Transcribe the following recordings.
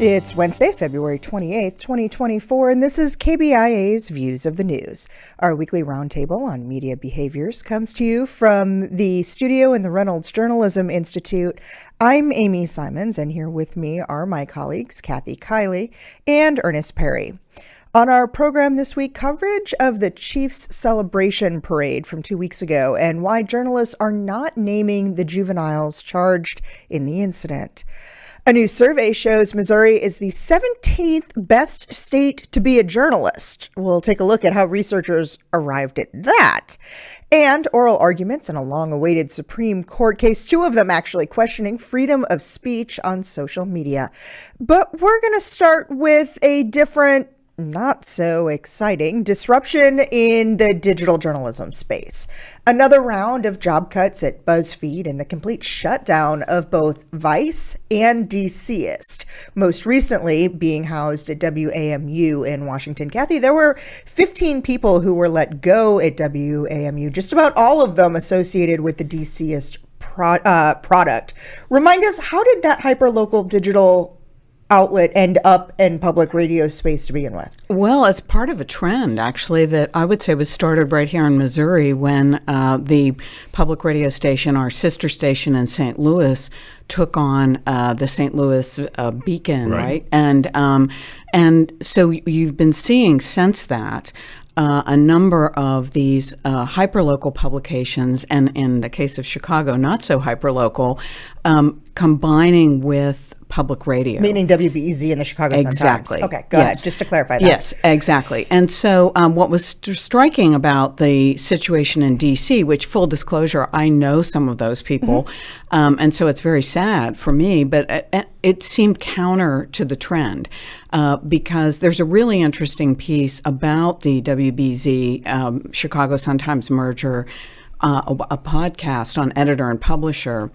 It's Wednesday, February 28th, 2024, and this is KBIA's Views of the News. Our weekly roundtable on media behaviors comes to you from the studio in the Reynolds Journalism Institute. I'm Amy Simons, and here with me are my colleagues Kathy Kiley and Ernest Perry. On our program this week, coverage of the Chiefs celebration parade from 2 weeks ago and why journalists are not naming the juveniles charged in the incident. A new survey shows Missouri is the 17th best state to be a journalist. We'll take a look at how researchers arrived at that. And oral arguments in a long-awaited Supreme Court case, two of them actually questioning freedom of speech on social media. But we're going to start with a different, not so exciting disruption in the digital journalism space. Another round of job cuts at BuzzFeed and the complete shutdown of both Vice and DCist, most recently being housed at WAMU in Washington. Kathy, there were 15 people who were let go at WAMU, just about all of them associated with the DCist product. Remind us, how did that hyperlocal digital outlet end up in public radio space to begin with? Well, it's part of a trend, actually, that I would say was started right here in Missouri when the public radio station, our sister station in St. Louis, took on the St. Louis Beacon, right? And so you've been seeing since that a number of these hyperlocal publications, and in the case of Chicago, not so hyperlocal, combining with public radio. Meaning WBEZ and the Chicago Sun-Times. Exactly. Okay, go ahead, just to clarify that. Yes, exactly. And so what was striking about the situation in D.C., which, full disclosure, I know some of those people, and so it's very sad for me, but it seemed counter to the trend because there's a really interesting piece about the WBZ Chicago Sun-Times merger, a podcast on Editor and Publisher,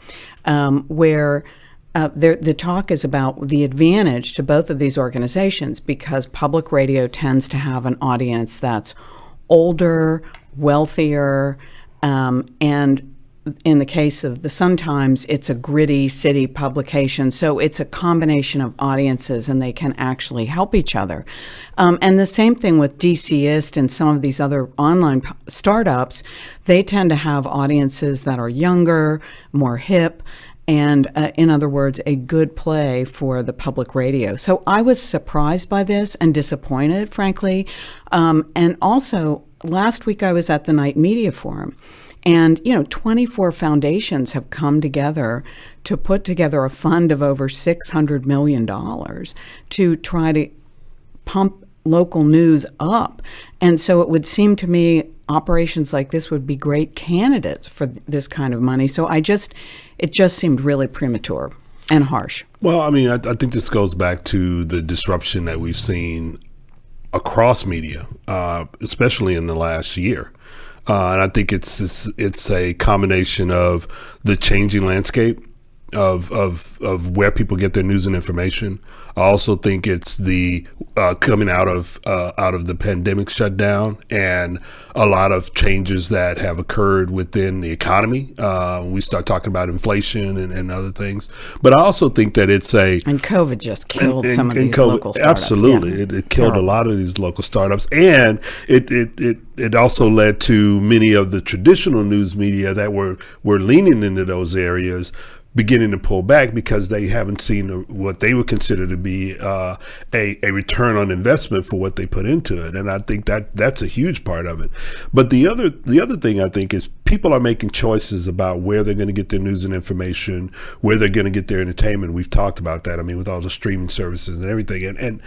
where the talk is about the advantage to both of these organizations because public radio tends to have an audience that's older, wealthier, and in the case of the Sun-Times, it's a gritty city publication, so it's a combination of audiences and they can actually help each other. And the same thing with DCist and some of these other online startups, they tend to have audiences that are younger, more hip, and in other words, a good play for the public radio. So I was surprised by this and disappointed, frankly. And also, last week I was at the Night Media Forum. And, 24 foundations have come together to put together a fund of over $600 million to try to pump local news up. And so it would seem to me operations like this would be great candidates for this kind of money. So it just seemed really premature and harsh. Well, I mean, I think this goes back to the disruption that we've seen across media, especially in the last year. And I think it's a combination of the changing landscape of where people get their news and information. I also think it's the coming out of the pandemic shutdown and a lot of changes that have occurred within the economy. We start talking about inflation and other things. But I also think that it's and COVID just killed some of these local startups. Absolutely, yeah. It killed a lot of these local startups, and it also led to many of the traditional news media that were leaning into those areas beginning to pull back because they haven't seen what they would consider to be a return on investment for what they put into it. And I think that's a huge part of it. But the other thing I think is people are making choices about where they're going to get their news and information, where they're going to get their entertainment. We've talked about that. I mean, with all the streaming services and everything. And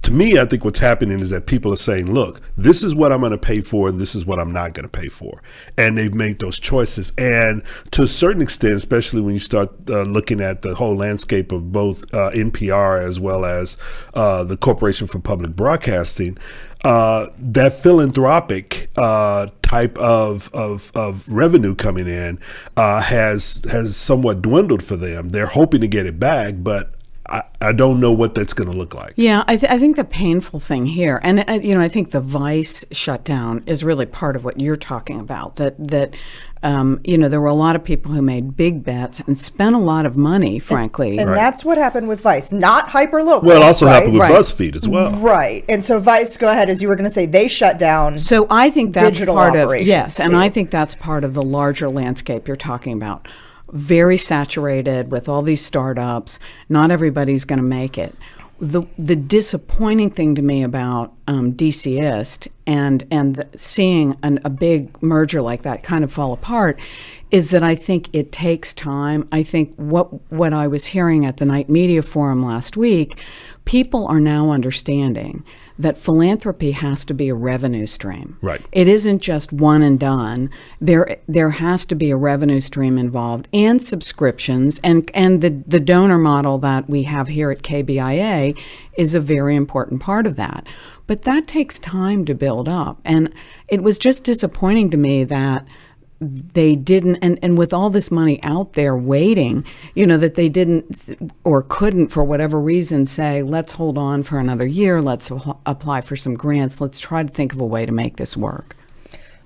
to me, I think what's happening is that people are saying, look, this is what I'm going to pay for and this is what I'm not going to pay for. And they've made those choices. And to a certain extent, especially when you start looking at the whole landscape of both NPR as well as the Corporation for Public Broadcasting, that philanthropic type of revenue coming in has somewhat dwindled for them. They're hoping to get it back, but I don't know what that's going to look like. Yeah, I think the painful thing here, and I think the Vice shutdown is really part of what you're talking about. That there were a lot of people who made big bets and spent a lot of money, frankly. And that's what happened with Vice, not hyperlocal. Well, it also right? happened with BuzzFeed as well. Right. And so Vice, go ahead, as you were going to say, they shut down. So I think that's digital part of operations, and too. I think that's part of the larger landscape you're talking about. Very saturated with all these startups. Not everybody's going to make it. The disappointing thing to me about DCist and seeing a big merger like that kind of fall apart is that I think it takes time. I think what I was hearing at the Night Media Forum last week, people are now understanding that philanthropy has to be a revenue stream. Right. It isn't just one and done. There has to be a revenue stream involved and subscriptions, and the donor model that we have here at KBIA is a very important part of that. But that takes time to build up. And it was just disappointing to me that they didn't, and with all this money out there waiting, that they didn't or couldn't, for whatever reason, say, let's hold on for another year, let's apply for some grants, let's try to think of a way to make this work.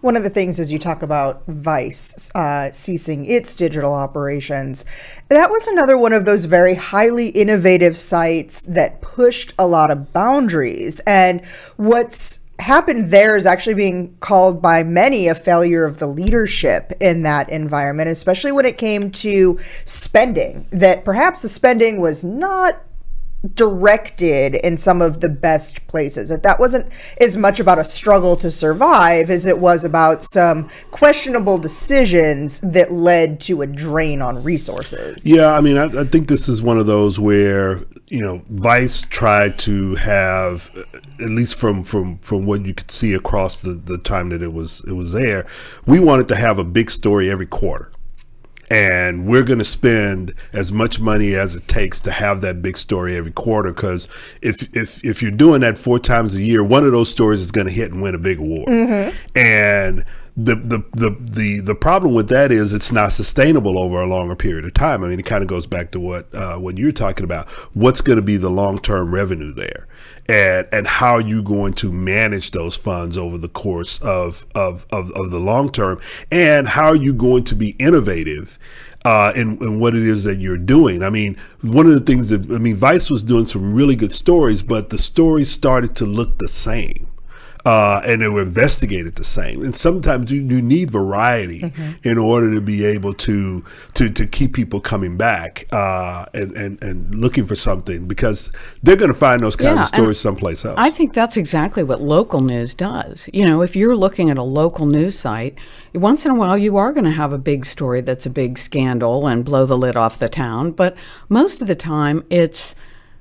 One of the things is you talk about Vice ceasing its digital operations. That was another one of those very highly innovative sites that pushed a lot of boundaries. And what's happened there is actually being called by many a failure of the leadership in that environment, especially when it came to spending, that perhaps the spending was not directed in some of the best places. That wasn't as much about a struggle to survive as it was about some questionable decisions that led to a drain on resources. Yeah, I mean, I think this is one of those where, Vice tried to have, at least from what you could see across the time that it was there, we wanted to have a big story every quarter. And we're going to spend as much money as it takes to have that big story every quarter, because if you're doing that 4 times a year, one of those stories is going to hit and win a big award. Mm-hmm. And the problem with that is it's not sustainable over a longer period of time. I mean, it kind of goes back to what you're talking about. What's going to be the long-term revenue there? And how are you going to manage those funds over the course of the long term? And how are you going to be innovative in what it is that you're doing? I mean, one of the things Vice was doing some really good stories, but the stories started to look the same. And they were investigated the same. And sometimes you need variety mm-hmm. in order to be able to keep people coming back and looking for something, because they're going to find those kinds of stories someplace else. I think that's exactly what local news does. If you're looking at a local news site, once in a while you are going to have a big story that's a big scandal and blow the lid off the town. But most of the time it's,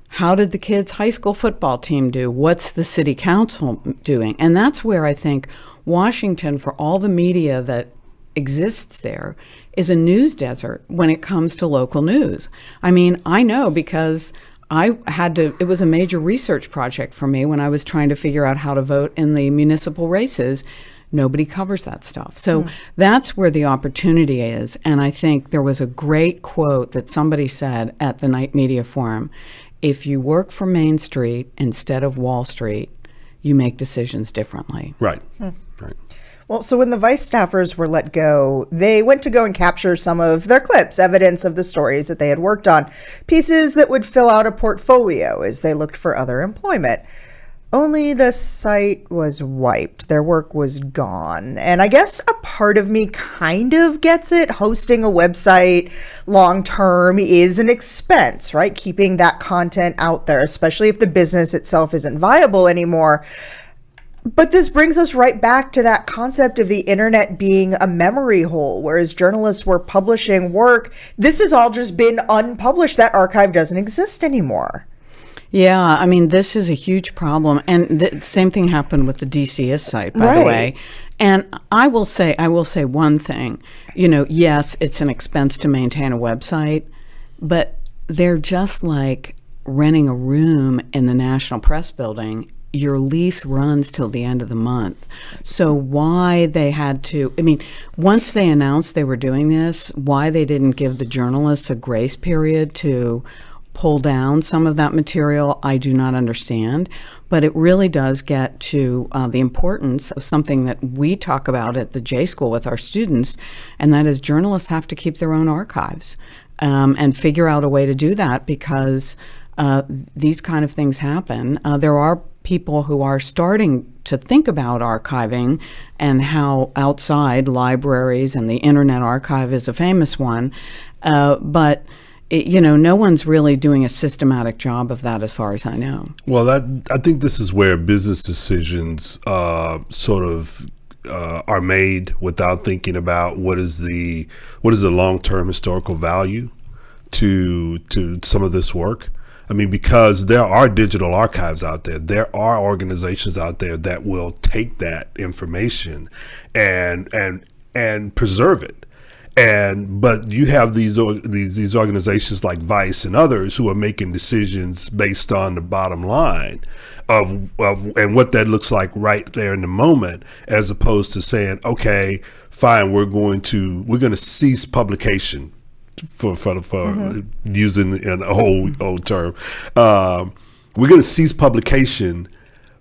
how did the kids' high school football team do? What's the city council doing? And that's where I think Washington, for all the media that exists there, is a news desert when it comes to local news. I mean, I know because it was a major research project for me when I was trying to figure out how to vote in the municipal races. Nobody covers that stuff. So that's where the opportunity is. And I think there was a great quote that somebody said at the Night Media Forum: if you work for Main Street instead of Wall Street, you make decisions differently. Right. Right. Well, so when the Vice staffers were let go, they went to go and capture some of their clips, evidence of the stories that they had worked on, pieces that would fill out a portfolio as they looked for other employment. Only the site was wiped. Their work was gone. And I guess a part of me kind of gets it. Hosting a website long term is an expense, right? Keeping that content out there, especially if the business itself isn't viable anymore. But this brings us right back to that concept of the internet being a memory hole, whereas journalists were publishing work. This has all just been unpublished. That archive doesn't exist anymore. Yeah, I mean, this is a huge problem. And the same thing happened with the DCS site, by the way. And I will say one thing. Yes, it's an expense to maintain a website, but they're just like renting a room in the National Press Building. Your lease runs till the end of the month. So why they had to, once they announced they were doing this, why they didn't give the journalists a grace period to pull down some of that material, I do not understand. But it really does get to the importance of something that we talk about at the J School with our students, and that is journalists have to keep their own archives and figure out a way to do that, because these kind of things happen. There are people who are starting to think about archiving and how outside libraries, and the Internet Archive is a famous one, but no one's really doing a systematic job of that as far as I know. Well, I think this is where business decisions sort of are made without thinking about what is the long-term historical value to some of this work. I mean, because there are digital archives out there. There are organizations out there that will take that information and preserve it. But you have these organizations like Vice and others who are making decisions based on the bottom line of and what that looks like right there in the moment, as opposed to saying, okay, fine, we're going to cease publication. For using an old term, we're going to cease publication,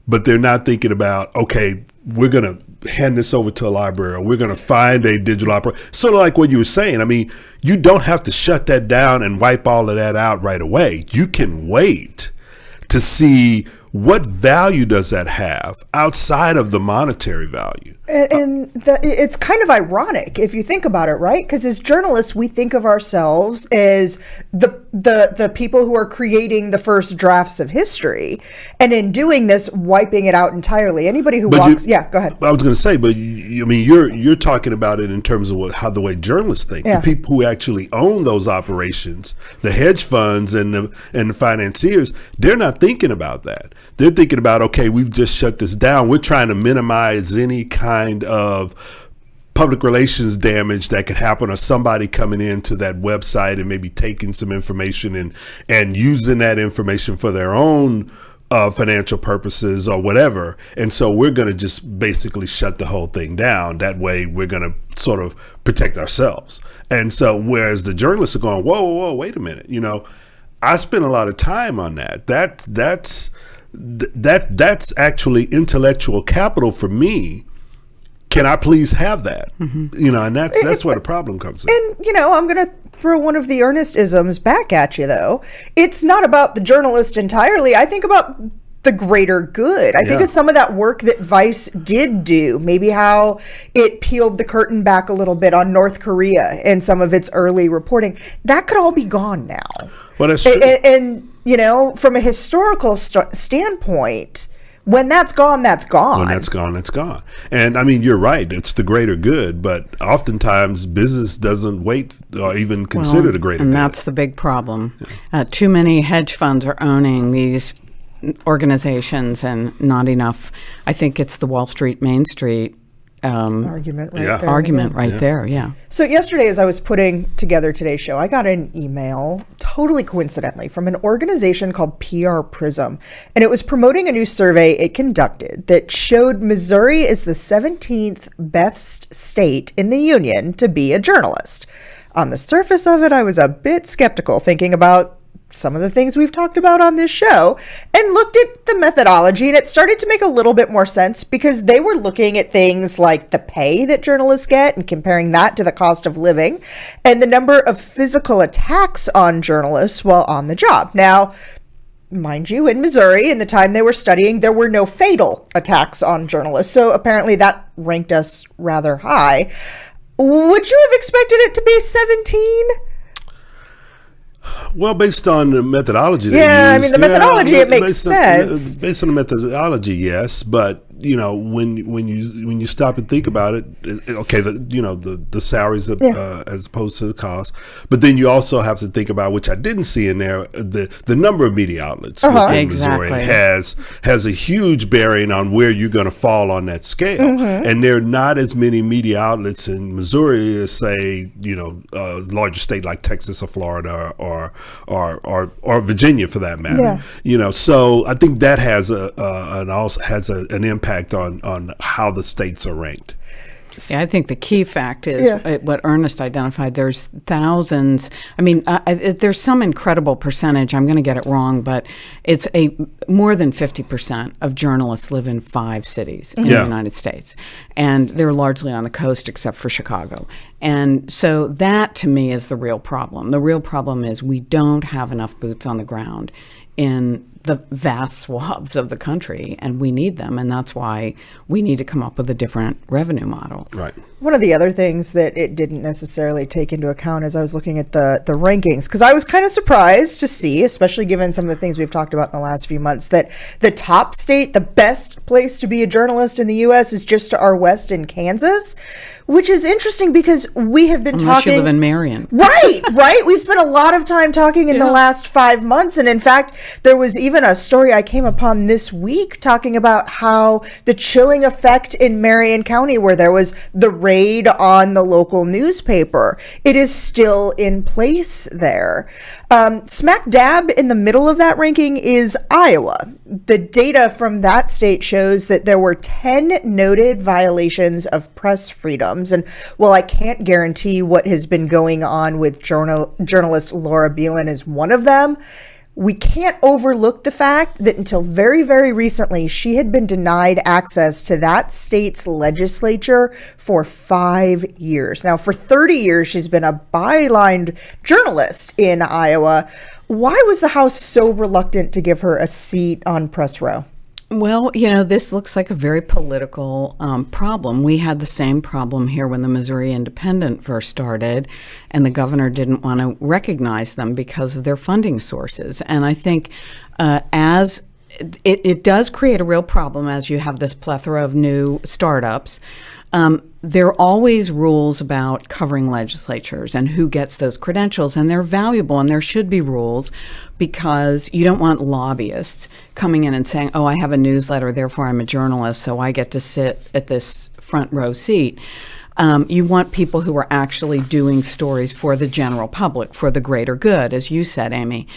but they're not thinking about, okay, we're going to hand this over to a library, or we're going to find a digital operator. Sort of like what you were saying. I mean, you don't have to shut that down and wipe all of that out right away. You can wait to see what value does that have outside of the monetary value. It's kind of ironic if you think about it, right? Because as journalists, we think of ourselves as the people who are creating the first drafts of history, and in doing this, wiping it out entirely. Anybody who go ahead. I was going to say, but you're talking about it in terms of how the way journalists think. Yeah. The people who actually own those operations, the hedge funds and the financiers, they're not thinking about that. They're thinking about, okay, we've just shut this down. We're trying to minimize any kind of public relations damage that could happen, or somebody coming into that website and maybe taking some information and using that information for their own financial purposes or whatever. And so we're going to just basically shut the whole thing down. That way we're going to sort of protect ourselves. And so whereas the journalists are going, whoa, wait a minute. I spent a lot of time on that. That's actually intellectual capital for me. Can I please have that? Mm-hmm. And that's where the problem comes in. And, I'm going to throw one of the Earnest-isms back at you, though. It's not about the journalist entirely. I think about the greater good. I think of some of that work that Vice did do, maybe how it peeled the curtain back a little bit on North Korea and some of its early reporting. That could all be gone now. Well, that's true. And from a historical standpoint, when that's gone, that's gone. When that's gone, that's gone. And I mean, you're right. It's the greater good, but oftentimes business doesn't wait or even consider the greater good. And that's the big problem. Too many hedge funds are owning these organizations, and not enough. I think it's the Wall Street, Main Street argument there. Yeah. So yesterday, as I was putting together today's show, I got an email, totally coincidentally, from an organization called PR Prism, and it was promoting a new survey it conducted that showed Missouri is the 17th best state in the union to be a journalist. On the surface of it, I was a bit skeptical, thinking about some of the things we've talked about on this show, and looked at the methodology, and it started to make a little bit more sense, because they were looking at things like the pay that journalists get and comparing that to the cost of living, and the number of physical attacks on journalists while on the job. Now, mind you, in Missouri, in the time they were studying, there were no fatal attacks on journalists, so apparently that ranked us rather high. Would you have expected it to be 17? Well, based on the methodology they used, the methodology, it makes sense. Based on the methodology, yes, but when you stop and think about it, okay, the salaries as opposed to the cost, but then you also have to think about, which I didn't see in there, the number of media outlets within Missouri has a huge bearing on where you're going to fall on that scale, and there are not as many media outlets in Missouri as, say, a larger state like Texas or Florida or Virginia, for that matter. So I think that has an impact on how the states are ranked. Yeah, I think the key fact is what Ernest identified. There's thousands. I mean, there's some incredible percentage. I'm going to get it wrong, but it's more than 50% of journalists live in 5 cities in the United States, and they're largely on the coast except for Chicago. And so that, to me, is the real problem. The real problem is we don't have enough boots on the ground in the vast swaths of the country, and we need them, and that's why we need to come up with a different revenue model. Right. One of the other things that it didn't necessarily take into account as I was looking at the rankings, because I was kind of surprised to see, especially given some of the things we've talked about in the last few months, that the top state, the best place to be a journalist in the U.S. is just to our west in Kansas, which is interesting because we have been Unless talking... you live in Marion. Right. We've spent a lot of time talking in the last 5 months. And in fact, there was even a story I came upon this week talking about how the chilling effect in Marion County, where there was the raid on the local newspaper, it is still in place there. Smack dab in the middle of that ranking is Iowa. The data from that state shows that there were 10 noted violations of press freedoms. And while I can't guarantee what has been going on with journalist Laura Beelan is one of them, we can't overlook the fact that until very, very recently, she had been denied access to that state's legislature for 5 years. Now, for 30 years, she's been a bylined journalist in Iowa. Why was the House so reluctant to give her a seat on press row? Well, this looks like a very political problem. We had the same problem here when the Missouri Independent first started, and the governor didn't want to recognize them because of their funding sources. And I think as it does create a real problem as you have this plethora of new startups. There are always rules about covering legislatures and who gets those credentials, and they're valuable, and there should be rules because you don't want lobbyists coming in and saying, oh, I have a newsletter, therefore I'm a journalist, so I get to sit at this front row seat. You want people who are actually doing stories for the general public, for the greater good, as you said, Amy.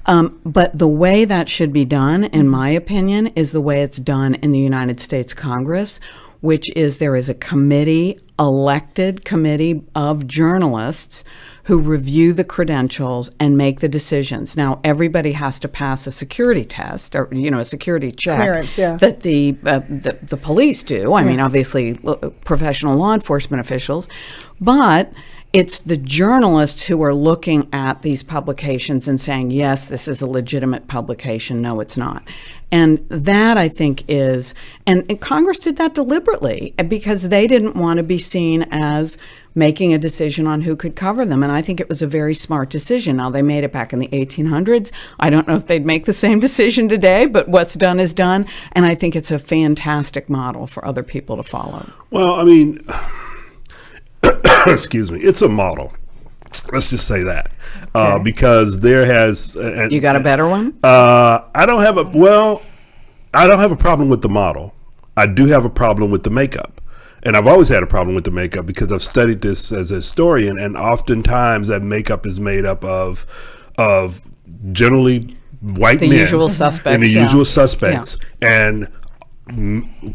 But the way that should be done, in my opinion, is the way it's done in the United States Congress, which is there is a elected committee of journalists who review the credentials and make the decisions. Now, everybody has to pass a security test or, a security check that the police do. I mean, obviously, professional law enforcement officials, but it's the journalists who are looking at these publications and saying, yes, this is a legitimate publication. No, it's not. And that, I think, is, and Congress did that deliberately because they didn't want to be seen as making a decision on who could cover them. And I think it was a very smart decision. Now, they made it back in the 1800s. I don't know if they'd make the same decision today, but what's done is done. And I think it's a fantastic model for other people to follow. Well, I mean, excuse me, it's a model. Let's just say that. Because there has... you got a better one? I don't have a problem with the model. I do have a problem with the makeup. And I've always had a problem with the makeup because I've studied this as a historian, and oftentimes that makeup is made up of generally white men. The usual suspects. And the usual suspects. Yeah. And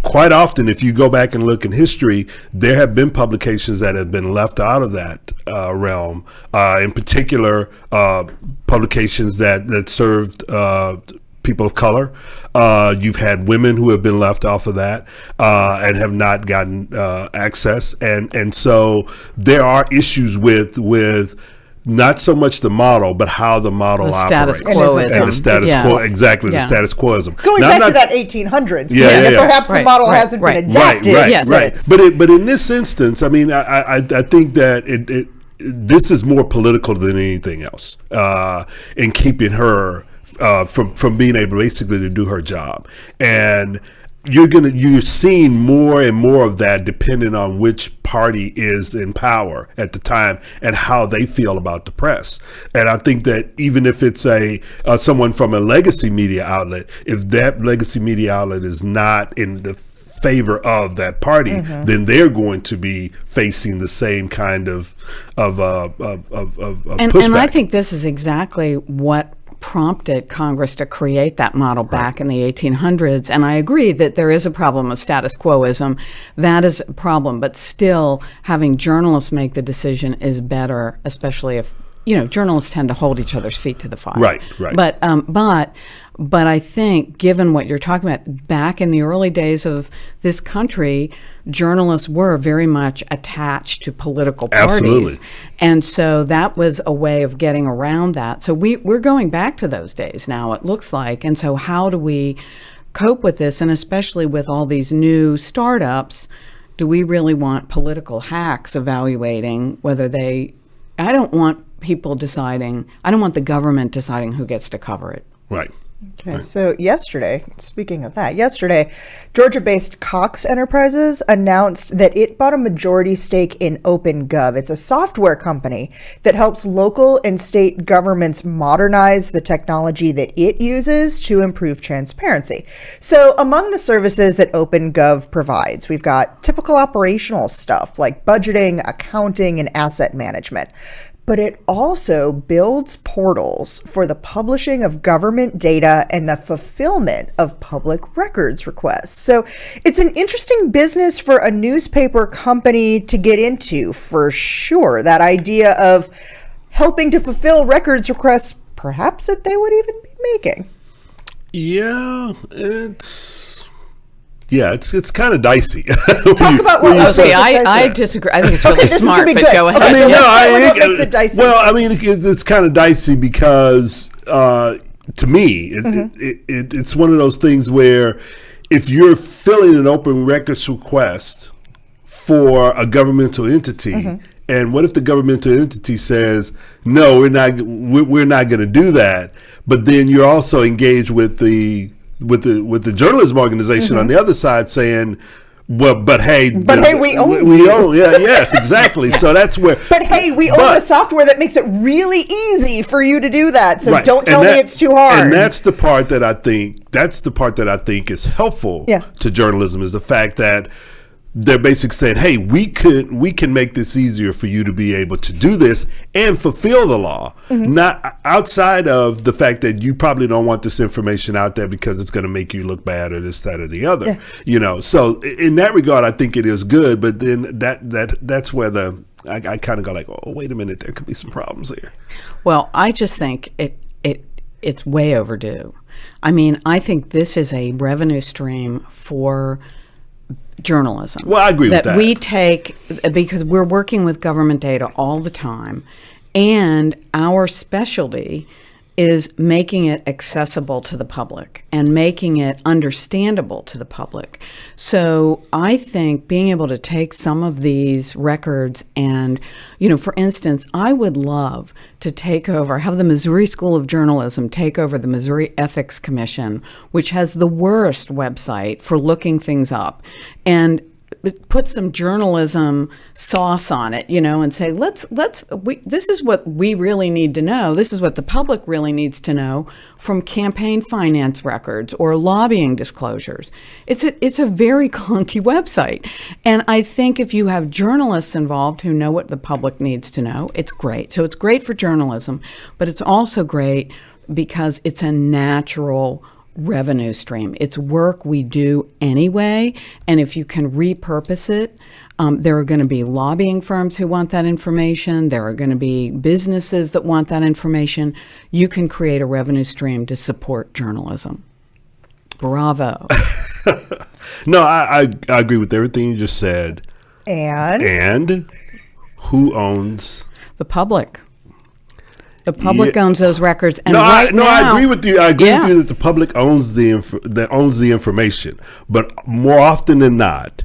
quite often, if you go back and look in history, there have been publications that have been left out of that realm. In particular, publications that served people of color. You've had women who have been left off of that and have not gotten access, and so there are issues with not so much the model, but how the model operates. Status quoism. And the status quo, exactly, the status quoism. Going back to that 1800s, perhaps the model hasn't been adapted. Right. But in this instance, I mean, I think that this is more political than anything else in keeping her from being able basically to do her job. And you're seeing more and more of that depending on which party is in power at the time and how they feel about the press. And I think that even if it's someone from a legacy media outlet, if that legacy media outlet is not in the favor of that party, then they're going to be facing the same kind of pushback. And I think this is exactly what prompted Congress to create that model back in the 1800s. And I agree that there is a problem of status quoism. That is a problem. But still, having journalists make the decision is better, especially if, journalists tend to hold each other's feet to the fire. Right. But I think, given what you're talking about, back in the early days of this country, journalists were very much attached to political parties. Absolutely. And so that was a way of getting around that. So we're going back to those days now, it looks like. And so how do we cope with this? And especially with all these new startups, do we really want political hacks evaluating whether I don't want people deciding, I don't want the government deciding who gets to cover it. Right. Okay, so speaking of that, Georgia-based Cox Enterprises announced that it bought a majority stake in OpenGov. It's a software company that helps local and state governments modernize the technology that it uses to improve transparency. So among the services that OpenGov provides, we've got typical operational stuff like budgeting, accounting, and asset management. But it also builds portals for the publishing of government data and the fulfillment of public records requests. So it's an interesting business for a newspaper company to get into, for sure. That idea of helping to fulfill records requests, perhaps that they would even be making. Yeah, it's kind of dicey. Talk about what I disagree. I think it's really smart, but go ahead. What makes it dicey? It's kind of dicey because to me, it's one of those things where if you're filling an open records request for a governmental entity, and what if the governmental entity says, no, we're not going to do that, but then you're also engaged with the journalism organization on the other side saying, well, but hey, we own yes, exactly. So that's where. But hey, we own the software that makes it really easy for you to do that. So don't tell me it's too hard. And that's the part that I think is helpful to journalism, is the fact that they're basically saying, hey, we can make this easier for you to be able to do this and fulfill the law, not outside of the fact that you probably don't want this information out there because it's going to make you look bad or this, that, or the other. So in that regard, I think it is good. But then that's where I kind of go like, oh, wait a minute, there could be some problems here. Well, I just think it's way overdue. I mean, I think this is a revenue stream for journalism. Well, I agree with that. That we take, because we're working with government data all the time, and our specialty is making it accessible to the public and making it understandable to the public. So I think being able to take some of these records and, for instance, I would love to have the Missouri School of Journalism take over the Missouri Ethics Commission, which has the worst website for looking things up, and put some journalism sauce on it, and say, this is what we really need to know. This is what the public really needs to know from campaign finance records or lobbying disclosures. It's a very clunky website. And I think if you have journalists involved who know what the public needs to know, it's great. So it's great for journalism, but it's also great because it's a natural revenue stream. It's work we do anyway, and if you can repurpose it, there are going to be lobbying firms who want that information. There are going to be businesses that want that information. You can create a revenue stream to support journalism. Bravo. No, I agree with everything you just said. And who owns? The public. The public owns those records, and I agree with you. I agree with you that the public owns the information. But more often than not,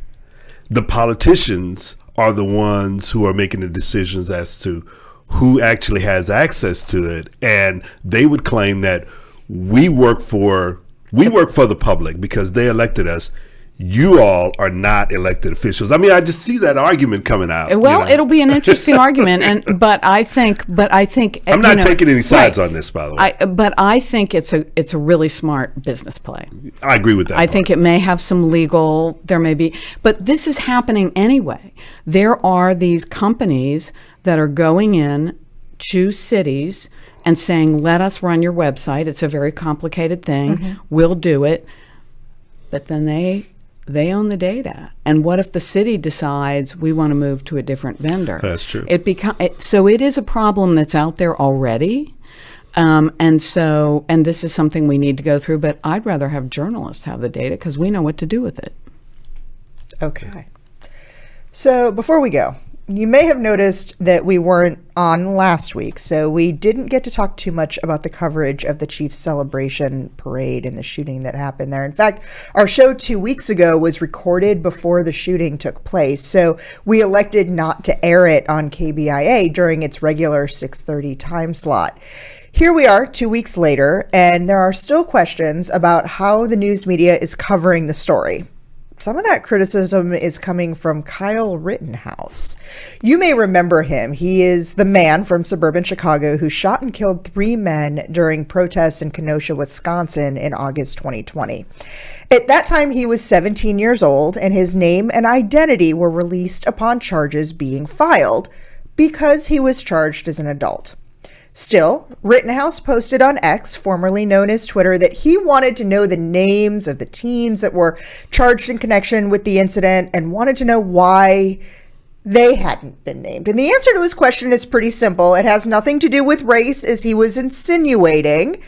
the politicians are the ones who are making the decisions as to who actually has access to it, and they would claim that we work for the public because they elected us. You all are not elected officials. I mean, I just see that argument coming out. Well, it'll be an interesting argument, but I think I'm not taking any sides on this, by the way. But I think it's a really smart business play. I agree with that. I think it may have some legal, there may be, but this is happening anyway. There are these companies that are going in to cities and saying, let us run your website. It's a very complicated thing. We'll do it. But then they own the data. And what if the city decides we want to move to a different vendor? That's true. So it is a problem that's out there already. And this is something we need to go through, but I'd rather have journalists have the data because we know what to do with it. Okay. So before we go, you may have noticed that we weren't on last week, so we didn't get to talk too much about the coverage of the Chiefs celebration parade and the shooting that happened there. In fact, our show 2 weeks ago was recorded before the shooting took place, so we elected not to air it on KBIA during its regular 6:30 time slot. Here we are 2 weeks later, and there are still questions about how the news media is covering the story. Some of that criticism is coming from Kyle Rittenhouse. You may remember him. He is the man from suburban Chicago who shot and killed 3 men during protests in Kenosha, Wisconsin in August 2020. At that time, he was 17 years old, and his name and identity were released upon charges being filed because he was charged as an adult. Still, Rittenhouse posted on X, formerly known as Twitter, that he wanted to know the names of the teens that were charged in connection with the incident and wanted to know why they hadn't been named. And the answer to his question is pretty simple. It has nothing to do with race, as he was insinuating.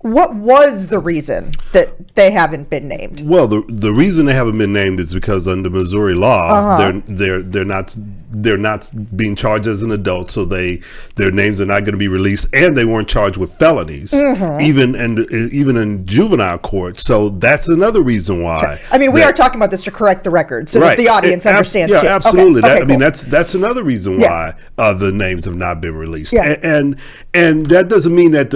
What was the reason that they haven't been named? Well, the reason they haven't been named is because under Missouri law, they're not being charged as an adult, so their names are not going to be released, and they weren't charged with felonies, even in juvenile court. So that's another reason why. Okay. I mean, we are talking about this to correct the record so that the audience understands. Yeah, too. absolutely. Okay. I mean, that's another reason why the names have not been released. Yeah. And that doesn't mean that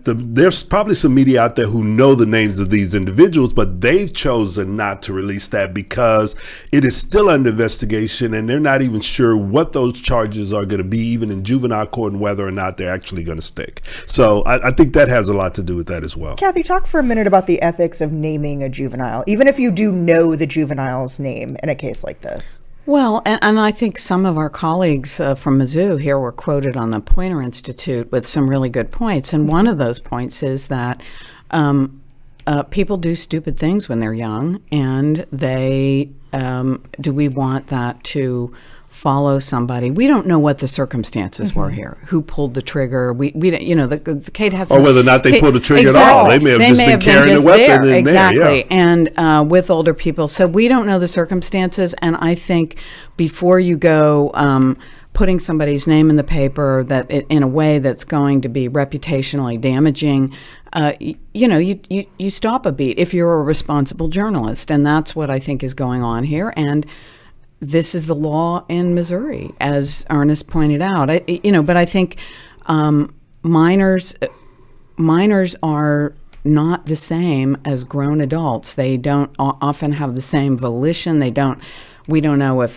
there's probably some media out there who know the names of these individuals, but they've chosen not to release that because it is still under investigation, and they're not even sure what those charges are going to be, even in juvenile court, and whether or not they're actually going to stick. So I think that has a lot to do with that as well. Kathy, talk for a minute about the ethics of naming a juvenile, even if you do know the juvenile's name in a case like this. Well, and I think some of our colleagues from Mizzou here were quoted on the Poynter Institute with some really good points. And one of those points is that people do stupid things when they're young, and do we want that to follow somebody? We don't know what the circumstances were here. Who pulled the trigger? We don't, the Kate has, or whether or not they pulled the trigger at all. They may have just been carrying the weapon in there. And with older people, so we don't know the circumstances. And I think before you go putting somebody's name in the paper that in a way that's going to be reputationally damaging, you stop a beat if you're a responsible journalist, and that's what I think is going on here. And this is the law in Missouri, as Ernest pointed out. But I think minors are not the same as grown adults. They don't often have the same volition. We don't know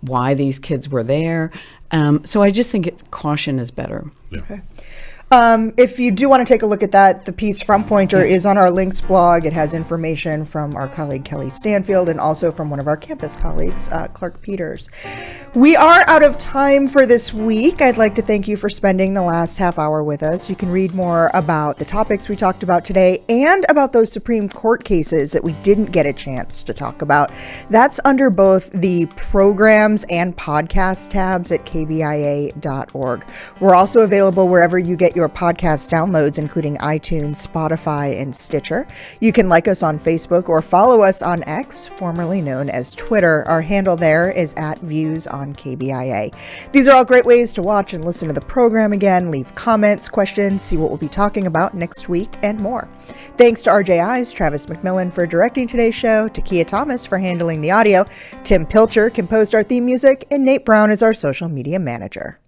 why these kids were there. So I just think caution is better. Yeah. Okay. If you do want to take a look at that, the piece from Poynter is on our links blog. It has information from our colleague Kelly Stanfield and also from one of our campus colleagues, Clark Peters. We are out of time for this week. I'd like to thank you for spending the last half hour with us. You can read more about the topics we talked about today and about those Supreme Court cases that we didn't get a chance to talk about. That's under both the programs and podcast tabs at kbia.org. We're also available wherever you get your podcast downloads, including iTunes, Spotify, and Stitcher. You can like us on Facebook or follow us on X, formerly known as Twitter. Our handle there is @ViewsOnKBIA. These are all great ways to watch and listen to the program again, leave comments, questions, see what we'll be talking about next week, and more. Thanks to RJI's Travis McMillan for directing today's show, to Kia Thomas for handling the audio, Tim Pilcher composed our theme music, and Nate Brown is our social media manager.